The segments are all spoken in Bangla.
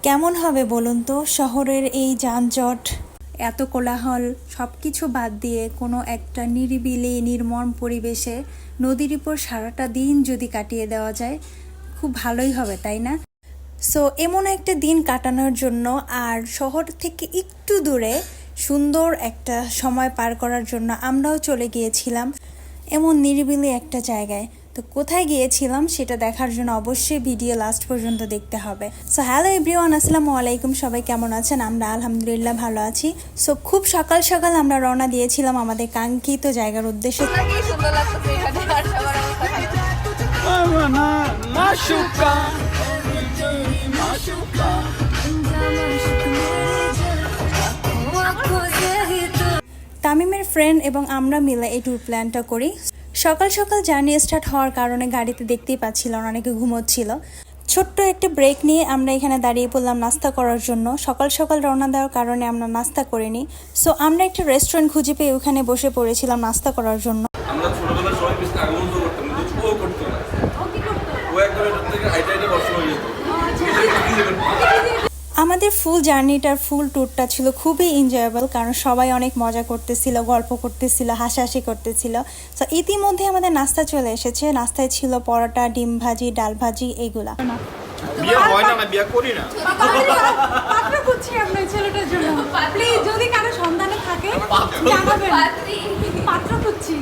কেমন হবে বলুন তো শহরের এই যানজট, এত কোলাহল সব কিছু বাদ দিয়ে কোনো একটা নিরিবিলি নির্মম পরিবেশে নদীর উপর সারাটা দিন যদি কাটিয়ে দেওয়া যায়, খুব ভালোই হবে, তাই না? সো এমন একটা দিন কাটানোর জন্য আর শহর থেকে একটু দূরে সুন্দর একটা সময় পার করার জন্য আমরাও চলে গিয়েছিলাম এমন নিরিবিলি একটা জায়গায়। তো কোথায় গিয়েছিলাম সেটা দেখার জন্য অবশ্যই ভিডিও লাস্ট পর্যন্ত দেখতে হবে। সো হ্যালো এভরিওয়ান, আসসালামু আলাইকুম। সবাই কেমন আছেন? আমরা আলহামদুলিল্লাহ ভালো আছি। সো খুব সকাল সকাল আমরা রওনা দিয়েছিলাম আমাদের কাঙ্ক্ষিত জায়গার উদ্দেশ্যে। তামিমের ফ্রেন্ড এবং আমরা মিলে এই ট্যুর প্ল্যানটা করি। সকাল সকাল জার্নি স্টার্ট হওয়ার কারণে গাড়িতে দেখতেই পাচ্ছিল অনেকে ঘুমোচ্ছিল। ছোট্ট একটা ব্রেক নিয়ে আমরা এখানে দাঁড়িয়ে পড়লাম নাস্তা করার জন্য। সকাল সকাল রওনা দেওয়ার কারণে আমরা নাস্তা করিনি। সো আমরা একটা রেস্টুরেন্ট খুঁজে পেয়ে ওখানে বসে পড়েছিলাম নাস্তা করার জন্য। আমরা ছোটবেলায় সবাই মিশতে আগমন করতাম, কিন্তু ও করতো না। ও একদম এটার থেকে হাইটে হাইটে বসানো হয়ে যেত। আমাদের ফুল জার্নিটার ফুল ট্যুরটা ছিল খুবই এনজয়েবল, কারণ সবাই অনেক মজা করতেছিল, গল্প করতেছিল, হাসাহাসি করতেছিল। তো ইতিমধ্যে আমাদের নাস্তা চলে এসেছে। নাস্তায় ছিল পরোটা, ডিম ভাজি, ডাল ভাজি, এইগুলা। বিয়ে হয় না, বিয়ে করি না। পাত্র খুঁজছি আমরা ছেলেটার জন্য। প্লিজ যদি কারো সন্ধানে থাকে জানাবেন। পাত্র খুঁজছি।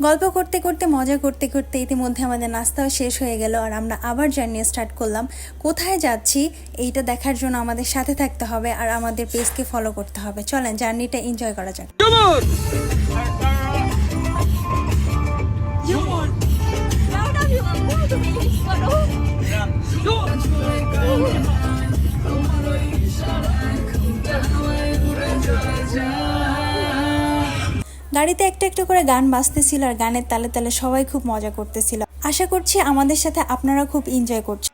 গল্প করতে করতে মজা করতে করতে ইতিমধ্যে আমাদের নাস্তাও শেষ হয়ে গেল, আর আমরা আবার জার্নি স্টার্ট করলাম। কোথায় যাচ্ছি এইটা দেখার জন্য আমাদের সাথে থাকতে হবে আর আমাদের পেজকে ফলো করতে হবে। চলেন জার্নিটা এনজয় করা যাক। গাড়িতে একটা একটা করে গান বাজতেছিল আর গানের তালে তালে সবাই খুব মজা করতেছিল। আশা করছি আমাদের সাথে আপনারা খুব এনজয় করছেন।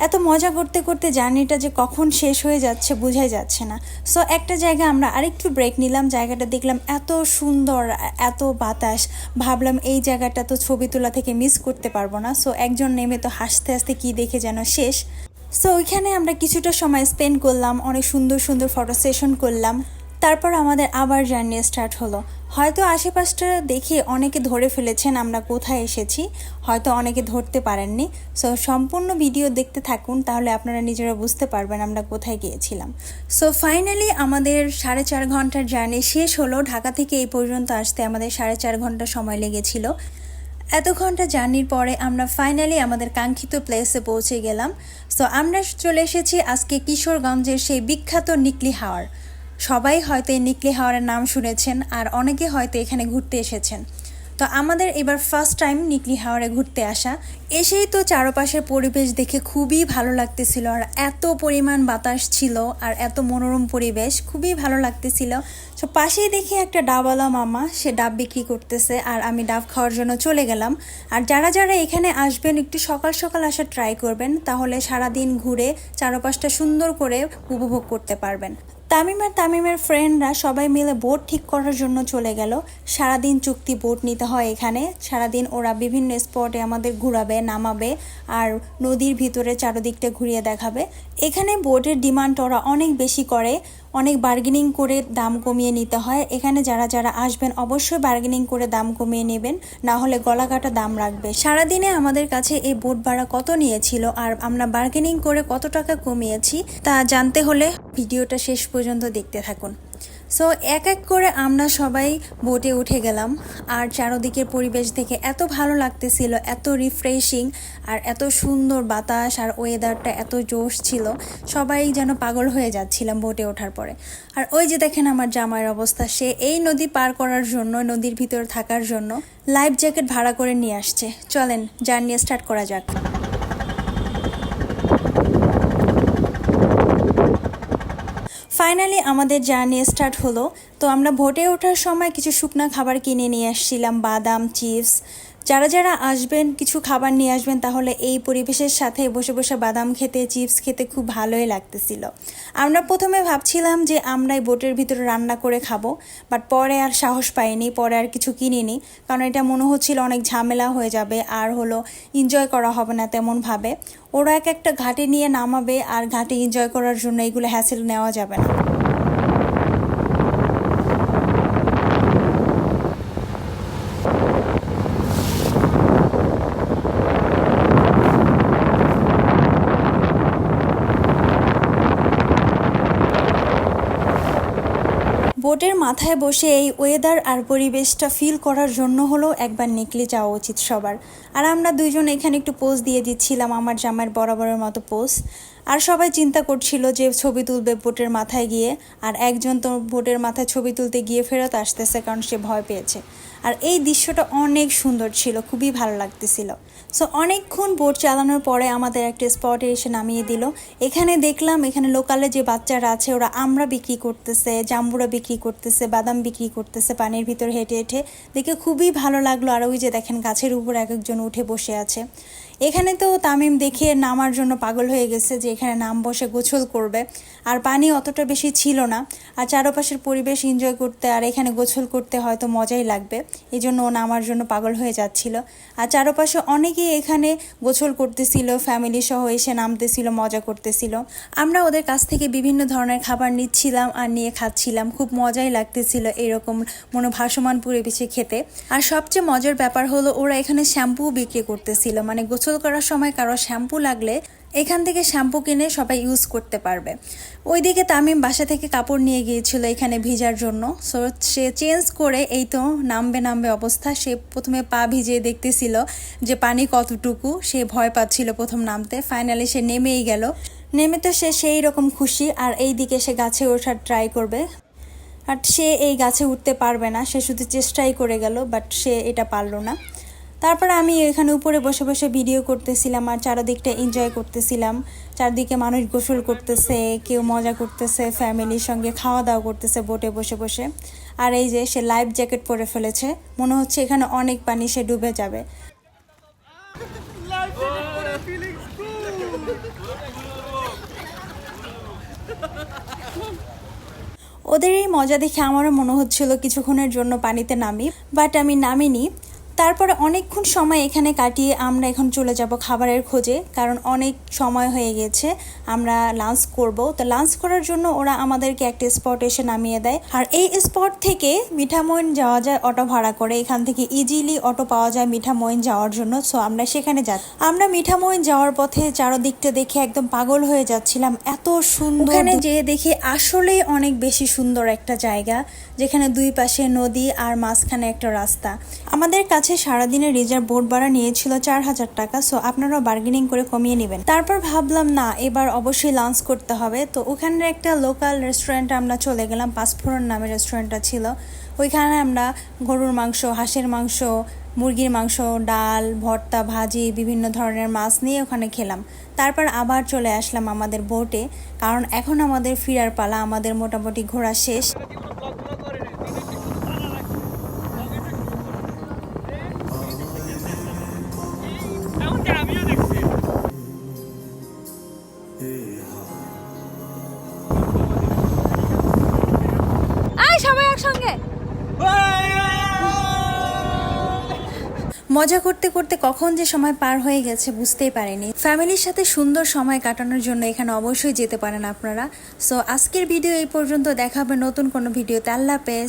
এত মজা করতে করতে জার্নিটা যে কখন শেষ হয়ে যাচ্ছে বোঝাই যাচ্ছে না। সো একটা জায়গায় আমরা আরেকটু ব্রেক নিলাম। জায়গাটা দেখলাম এত সুন্দর, এত বাতাস, ভাবলাম এই জায়গাটা তো ছবি তোলা থেকে মিস করতে পারবো না। সো একজন নেমে তো হাসতে হাসতে কি দেখে যেন শেষ। সো ওইখানে আমরা কিছুটা সময় স্পেন্ড করলাম, অনেক সুন্দর সুন্দর ফটো সেশন করলাম। তারপর আমাদের আবার জার্নি স্টার্ট হলো। হয়তো আশেপাশটা দেখে অনেকে ধরে ফেলেছেন আমরা কোথায় এসেছি, হয়তো অনেকে ধরতে পারেননি। সো সম্পূর্ণ ভিডিও দেখতে থাকুন, তাহলে আপনারা নিজেরা বুঝতে পারবেন আমরা কোথায় গিয়েছিলাম। সো ফাইনালি আমাদের 4.5 ঘন্টার জার্নি শেষ হলো। ঢাকা থেকে এই পর্যন্ত আসতে আমাদের 4.5 ঘন্টা সময় লেগেছিল। এত ঘন্টা জার্নির পরে আমরা ফাইনালি আমাদের কাঙ্ক্ষিত প্লেসে পৌঁছে গেলাম। সো আমরা চলে এসেছি আজকে কিশোরগঞ্জের সেই বিখ্যাত নিকলি হাওর। সবাই হয়তো এই নিকলি হাওরের নাম শুনেছেন, আর অনেকে হয়তো এখানে ঘুরতে এসেছেন। তো আমাদের এবার ফার্স্ট টাইম নিকলি হাওরে ঘুরতে আসা। এসেই তো চারপাশের পরিবেশ দেখে খুবই ভালো লাগতেছিল, আর এত পরিমাণ বাতাস ছিল আর এত মনোরম পরিবেশ, খুবই ভালো লাগতেছিল। তো পাশেই দেখি একটা ডাবওয়ালা মামা, সে ডাব বিক্রি করতেছে, আর আমি ডাব খাওয়ার জন্য চলে গেলাম। আর যারা যারা এখানে আসবেন একটু সকাল সকাল আসার ট্রাই করবেন, তাহলে সারাদিন ঘুরে চারপাশটা সুন্দর করে উপভোগ করতে পারবেন। তামিমের ফ্রেন্ডরা সবাই মিলে বোট ঠিক করার জন্য চলে গেল। সারাদিন চুক্তি বোট নিতে হয় এখানে। সারাদিন ওরা বিভিন্ন স্পটে আমাদের ঘুরাবে, নামাবে, আর নদীর ভিতরে চারদিকটা ঘুরিয়ে দেখাবে। এখানে বোটের ডিমান্ড ওরা অনেক বেশি করে, অনেক বার্গেনিং করে দাম কমিয়ে নিতে হয়। এখানে যারা যারা আসবেন অবশ্যই বার্গেনিং করে দাম কমিয়ে নেবেন, না হলে গলাকাটা দাম রাখবে। সারাদিনে আমাদের কাছে এই বোট ভাড়া কত নিয়েছিল আর আমরা বার্গেনিং করে কত টাকা কমিয়েছি তা জানতে হলে ভিডিওটা শেষ পর্যন্ত দেখতে থাকুন। সো এক এক করে আমরা সবাই বোটে উঠে গেলাম, আর চারদিকের পরিবেশ দেখে এত ভালো লাগতেছিল, এত রিফ্রেশিং, আর এত সুন্দর বাতাস, আর ওয়েদারটা এত জোশ ছিল, সবাই যেন পাগল হয়ে যাচ্ছিলাম বোটে ওঠার পরে। আর ওই যে দেখেন আমার জামাইয়ের অবস্থা, সে এই নদী পার করার জন্য, নদীর ভিতর থাকার জন্য লাইফ জ্যাকেট ভাড়া করে নিয়ে আসছে। চলেন জার্নি স্টার্ট করা যাক। ফাইনালি আমাদের জার্নি স্টার্ট হলো। তো আমরা বোটে ওঠার সময় কিছু শুকনো খাবার কিনে নিয়ে আসছিলাম, বাদাম, চিপস, যারা যারা আসবেন কিছু খাবার নিয়ে আসবেন, তাহলে এই পরিবেশের সাথে বসে বসে বাদাম খেতে, চিপস খেতে খুব ভালোই লাগতেছিল। আমরা প্রথমে ভাবছিলাম যে আমরা এই বোটের ভিতরে রান্না করে খাবো, বাট পরে আর সাহস পাইনি, পরে আর কিছু কিনিনি, কারণ এটা মনে হচ্ছিল অনেক ঝামেলা হয়ে যাবে, আর হলো এনজয় করা হবে না তেমনভাবে। ওরা এক একটা ঘাটে নিয়ে নামাবে, আর ঘাটে এনজয় করার জন্য এগুলো হ্যাসেল নেওয়া যাবে না। বোটের মাথায় বসে এই ওয়েদার আর পরিবেশটা ফিল করার জন্য হলেও একবার নিকলে যাওয়া উচিত সবার। আর আমরা দুইজন এখানে একটু পোজ দিয়ে দিচ্ছিলাম, আমার জামাইয়ের বরাবরের মতো পোজ। আর সবাই চিন্তা করছিল যে ছবি তুলবে বোটের মাথায় গিয়ে, আর একজন তো বোটের মাথায় ছবি তুলতে গিয়ে ফেরত আসতেছে, কারণ সে ভয় পেয়েছে। আর এই দৃশ্যটা অনেক সুন্দর ছিল, খুবই ভালো লাগতেছিল। সো অনেকক্ষণ বোট চালানোর পরে আমাদের একটা স্পটে এসে নামিয়ে দিল। এখানে দেখলাম এখানে লোকালে যে বাচ্চারা আছে ওরা আমরা বিক্রি করতেছে, জাম্বুরা বিক্রি করতেছে, বাদাম বিক্রি করতেছে পানির ভিতর হেঁটে হেঁটে, দেখে খুবই ভালো লাগলো। আর ওই যে দেখেন গাছের উপর এক একজন উঠে বসে আছে। এখানে তো তামিম দেখে নামার জন্য পাগল হয়ে গেছে যে এখানে নাম বসে গোসল করবে। আর পানি অতটা বেশি ছিল না, আর চারপাশের পরিবেশ এনজয় করতে আর এখানে গোসল করতে হয়তো মজাই লাগবে, এই জন্য ও নামার জন্য পাগল হয়ে যাচ্ছিল। আর চারপাশে অনেকেই এখানে গোসল করতেছিল, ফ্যামিলি সহ এসে নামতেছিল, মজা করতেছিল। আমরা ওদের কাছ থেকে বিভিন্ন ধরনের খাবার নিচ্ছিলাম আর নিয়ে খাচ্ছিলাম, খুব মজাই লাগতেছিল এরকম ভাসমান পরিবেশে খেতে। আর সবচেয়ে মজার ব্যাপার হলো ওরা এখানে শ্যাম্পু বিক্রি করতেছিল, মানে গোসল করার সময় কারো শ্যাম্পু লাগলে এখান থেকে শ্যাম্পু কিনে সবাই ইউজ করতে পারবে। ওইদিকে তামিম বাসা থেকে কাপড় নিয়ে গিয়েছিল এখানে ভিজার জন্য। সো সে চেঞ্জ করে এই তো নামবে অবস্থা। সে প্রথমে পা ভিজিয়ে দেখতেছিল যে পানি কতটুকু, সে ভয় পাচ্ছিল প্রথম নামতে। ফাইনালি সে নেমেই গেল। নেমে তো সে সেই রকম খুশি। আর এই দিকে সে গাছে ওঠার ট্রাই করবে, আর সে এই গাছে উঠতে পারবে না, সে শুধু চেষ্টাই করে গেল, বাট সে এটা পারলো না। তারপর আমি এখানে উপরে বসে বসে ভিডিও করতেছিলাম আর চারদিকটা এনজয় করতেছিলাম। চারদিকে মানুষ গোসল করতেছে, কেউ মজা করতেছে, ফ্যামিলির সঙ্গে খাওয়া দাওয়া করতেছে বোটে বসে বসে। আর এই যে সে লাইফ জ্যাকেট পরে ফেলেছে, মনে হচ্ছে এখানে অনেক পানি, সে ডুবে যাবে। ওদের এই মজা দেখে আমারও মনে হচ্ছিল কিছুক্ষণের জন্য পানিতে নামি, বাট আমি নামিনি। তারপরে অনেকক্ষণ সময় এখানে কাটিয়ে আমরা এখন চলে যাব খাবারের খোঁজে, কারণ অনেক সময় হয়ে গেছে, আমরা লাঞ্চ করব। তো লাঞ্চ করার জন্য ওরা আমাদেরকে একটা স্পট এসে নামিয়ে দেয়। আর এই স্পট থেকে মিঠামইন যাওয়া যায় অটো ভাড়া করে, এখান থেকে ইজিলি অটো পাওয়া যায় মিঠামইন যাওয়ার জন্য। সো আমরা সেখানে যাই। আমরা মিঠামইন যাওয়ার পথে চারদিকটা দেখে একদম পাগল হয়ে যাচ্ছিলাম, এত সুন্দর। ওখানে যেয়ে দেখি আসলেই অনেক বেশি সুন্দর একটা জায়গা, যেখানে দুই পাশে নদী আর মাঝখানে একটা রাস্তা। আমাদের কাছে সারাদিনের রিজার্ভ বোট ভাড়া নিয়েছিল 4000 টাকা। সো আপনারাও বার্গেনিং করে কমিয়ে নেবেন। তারপর ভাবলাম না, এবার অবশ্যই লাঞ্চ করতে হবে। তো ওখানের একটা লোকাল রেস্টুরেন্টে আমরা চলে গেলাম, পাঁচফোড়ন নামে রেস্টুরেন্টটা ছিল। ওইখানে আমরা গরুর মাংস, হাঁসের মাংস, মুরগির মাংস, ডাল, ভর্তা, ভাজি, বিভিন্ন ধরনের মাছ নিয়ে ওখানে খেলাম। তারপর আবার চলে আসলাম আমাদের বোটে, কারণ এখন আমাদের ফিরার পালা, আমাদের মোটামুটি ঘোরা শেষ। সবাই একসঙ্গে মজা করতে করতে কখন যে সময় পার হয়ে গেছে বুঝতেই পারিনি। ফ্যামিলির সাথে সুন্দর সময় কাটানোর জন্য এখানে অবশ্যই যেতে পারেন আপনারা। সো আজকের ভিডিও এই পর্যন্ত, দেখা হবে নতুন কোনো ভিডিওতে। আল্লাহ হাফেজ।